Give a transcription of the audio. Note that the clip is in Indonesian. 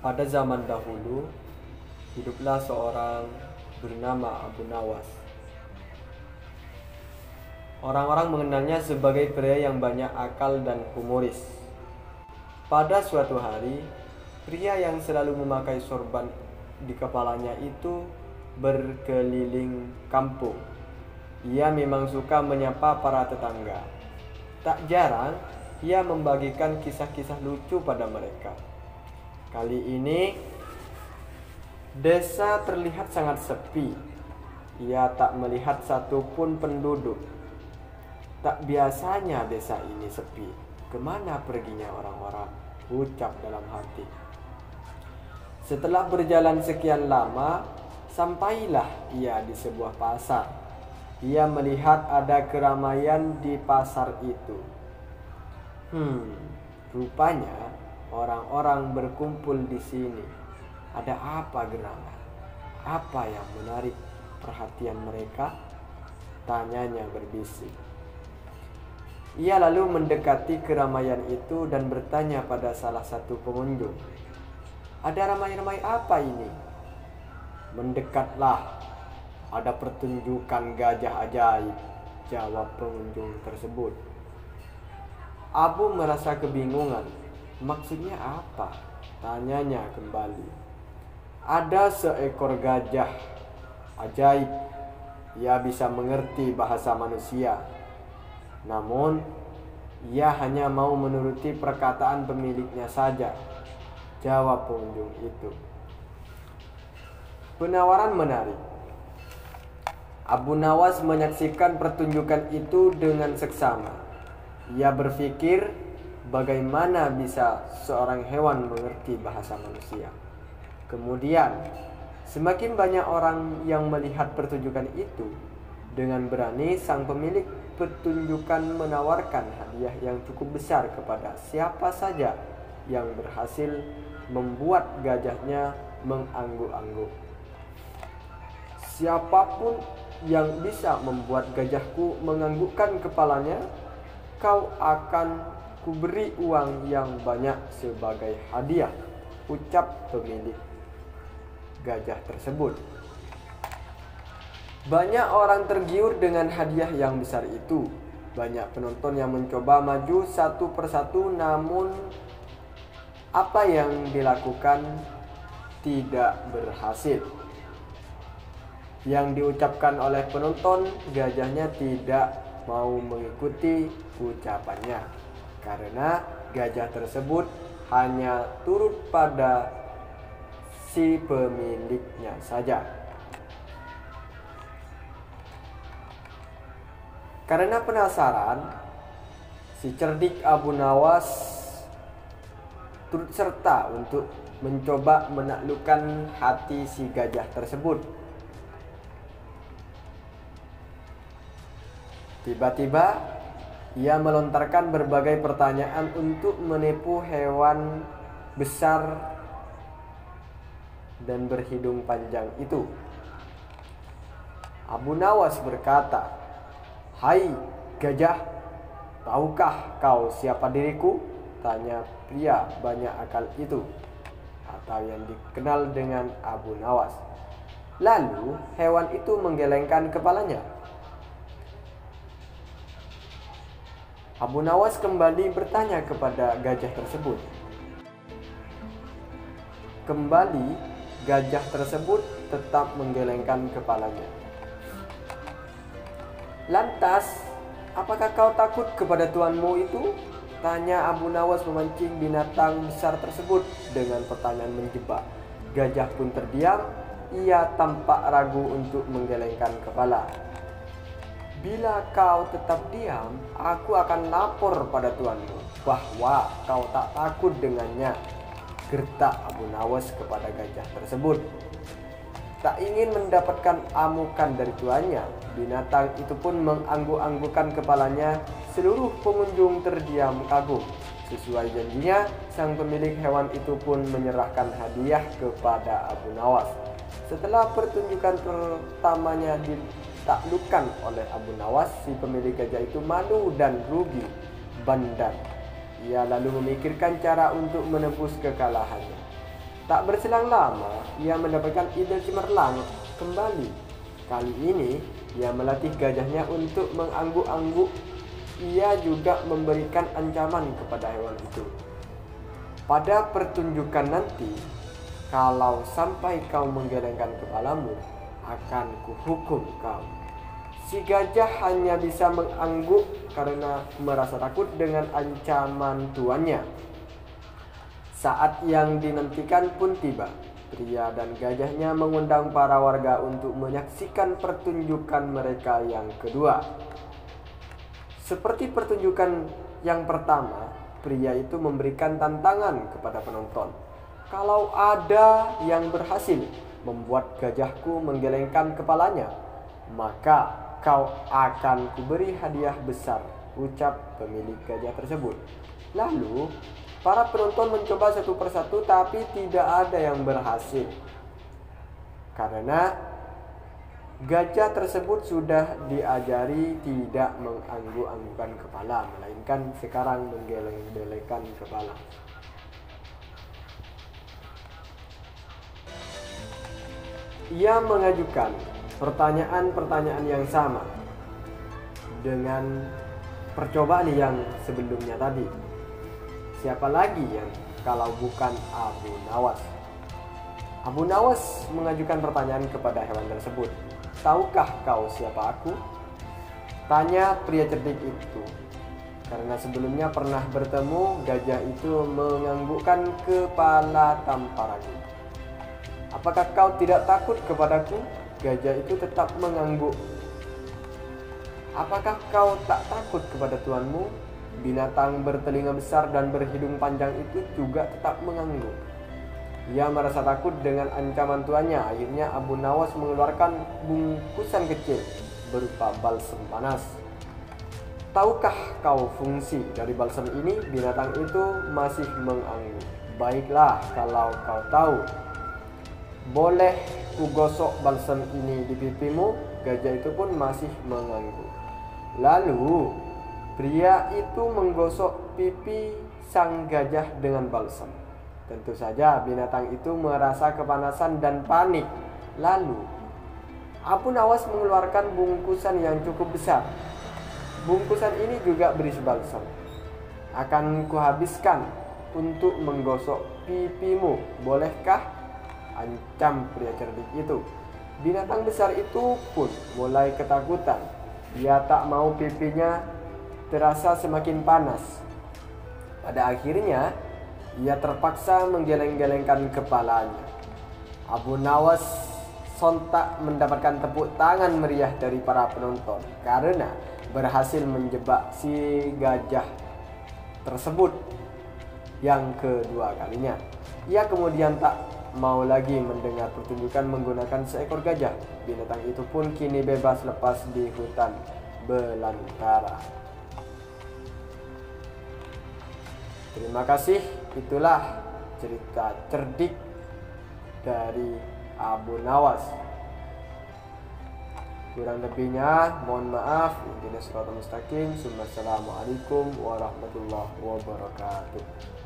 Pada zaman dahulu, hiduplah seorang bernama Abu Nawas. Orang-orang mengenalnya sebagai pria yang banyak akal dan humoris. Pada suatu hari, pria yang selalu memakai sorban di kepalanya itu berkeliling kampung. Ia memang suka menyapa para tetangga. Tak jarang, ia membagikan kisah-kisah lucu pada mereka. Kali ini, desa terlihat sangat sepi. Ia tak melihat satupun penduduk. Tak biasanya desa ini sepi. Kemana perginya orang-orang? Ucap dalam hati. Setelah berjalan sekian lama, sampailah ia di sebuah pasar. Ia melihat ada keramaian di pasar itu. Rupanya orang-orang berkumpul di sini. Ada apa gerangan? Apa yang menarik perhatian mereka? Tanyanya berbisik. Ia lalu mendekati keramaian itu dan bertanya pada salah satu pengunjung. Ada ramai-ramai apa ini? Mendekatlah. Ada pertunjukan gajah ajaib, jawab pengunjung tersebut. Abu merasa kebingungan. Maksudnya apa? Tanyanya kembali. Ada seekor gajah ajaib. Ia bisa mengerti bahasa manusia. Namun, ia hanya mau menuruti perkataan pemiliknya saja, jawab pengunjung itu. Penawaran menarik. Abu Nawas menyaksikan pertunjukan itu dengan seksama. Ia berpikir, bagaimana bisa seorang hewan mengerti bahasa manusia? Kemudian, semakin banyak orang yang melihat pertunjukan itu, dengan berani sang pemilik pertunjukan menawarkan hadiah yang cukup besar kepada siapa saja yang berhasil membuat gajahnya mengangguk-angguk. Siapapun yang bisa membuat gajahku menganggukkan kepalanya, kau akan kuberi uang yang banyak sebagai hadiah, ucap pemilik gajah tersebut. Banyak orang tergiur dengan hadiah yang besar itu. Banyak penonton yang mencoba maju satu persatu, namun apa yang dilakukan tidak berhasil. Yang diucapkan oleh penonton, gajahnya tidak mau mengikuti ucapannya karena gajah tersebut hanya turut pada si pemiliknya saja. Karena penasaran, si cerdik Abu Nawas turut serta untuk mencoba menaklukkan hati si gajah tersebut. Tiba-tiba, ia melontarkan berbagai pertanyaan untuk menipu hewan besar dan berhidung panjang itu. Abu Nawas berkata, "Hai gajah, tahukah kau siapa diriku?" Tanya pria banyak akal itu, atau yang dikenal dengan Abu Nawas. Lalu hewan itu menggelengkan kepalanya. Abu Nawas kembali bertanya kepada gajah tersebut. Kembali gajah tersebut tetap menggelengkan kepalanya. Lantas, apakah kau takut kepada tuanmu itu? Tanya Abu Nawas memancing binatang besar tersebut dengan pertanyaan menjebak. Gajah pun terdiam, ia tampak ragu untuk menggelengkan kepala. Bila kau tetap diam, aku akan lapor pada tuanmu bahwa kau tak takut dengannya, gertak Abu Nawas kepada gajah tersebut. Tak ingin mendapatkan amukan dari tuannya, binatang itu pun mengangguk-anggukkan kepalanya. Seluruh pengunjung terdiam kagum. Sesuai janjinya, sang pemilik hewan itu pun menyerahkan hadiah kepada Abu Nawas. Setelah pertunjukan pertamanya ditaklukkan oleh Abu Nawas, si pemilik gajah itu malu dan rugi bandar. Ia lalu memikirkan cara untuk menebus kekalahannya. Tak berselang lama, ia mendapatkan ide cemerlang kembali. Kali ini, ia melatih gajahnya untuk mengangguk-angguk. Ia juga memberikan ancaman kepada hewan itu. Pada pertunjukan nanti, kalau sampai kau menggelengkan kepalamu, akan kuhukum kau. Si gajah hanya bisa mengangguk karena merasa takut dengan ancaman tuannya. Saat yang dinantikan pun tiba. Pria dan gajahnya mengundang para warga untuk menyaksikan pertunjukan mereka yang kedua. Seperti pertunjukan yang pertama, pria itu memberikan tantangan kepada penonton. Kalau ada yang berhasil membuat gajahku menggelengkan kepalanya, maka kau akan kuberi hadiah besar, ucap pemilik gajah tersebut. Lalu, para penonton mencoba satu persatu tapi tidak ada yang berhasil. Karena gajah tersebut sudah diajari tidak mengangguk-anggukkan kepala, melainkan sekarang menggeleng-gelengkan kepala. Ia mengajukan pertanyaan-pertanyaan yang sama dengan percobaan yang sebelumnya tadi. Siapa lagi yang kalau bukan Abu Nawas? Abu Nawas mengajukan pertanyaan kepada hewan tersebut. Tahukah kau siapa aku? Tanya pria cerdik itu. Karena sebelumnya pernah bertemu, gajah itu menganggukkan kepala tanpa ragu. Apakah kau tidak takut kepadaku? Gajah itu tetap mengangguk. Apakah kau tak takut kepada tuanmu? Binatang bertelinga besar dan berhidung panjang itu juga tetap mengangguk. Ia merasa takut dengan ancaman tuannya. Akhirnya Abu Nawas mengeluarkan bungkusan kecil berupa balsam panas. Tahukah kau fungsi dari balsam ini? Binatang itu masih mengangguk. Baiklah, kalau kau tahu. Boleh kugosok balsam ini di pipimu? Gajah itu pun masih mengangguk. Lalu pria itu menggosok pipi sang gajah dengan balsam. Tentu saja binatang itu merasa kepanasan dan panik. Lalu Abu Nawas mengeluarkan bungkusan yang cukup besar. Bungkusan ini juga berisi balsam. Akan kuhabiskan untuk menggosok pipimu, bolehkah? Ancam pria cerdik itu. Binatang besar itu pun mulai ketakutan. Ia tak mau pipinya terasa semakin panas. Pada akhirnya, ia terpaksa menggeleng-gelengkan kepalanya. Abu Nawas sontak mendapatkan tepuk tangan meriah dari para penonton karena berhasil menjebak si gajah tersebut yang kedua kalinya. Ia kemudian tak mau lagi mendengar pertunjukan menggunakan seekor gajah. Binatang itu pun kini bebas lepas di hutan belantara. Terima kasih, itulah cerita cerdik dari Abu Nawas. Kurang lebihnya mohon maaf. Ihdinas siratal mustaqim. Assalamualaikum warahmatullahi wabarakatuh.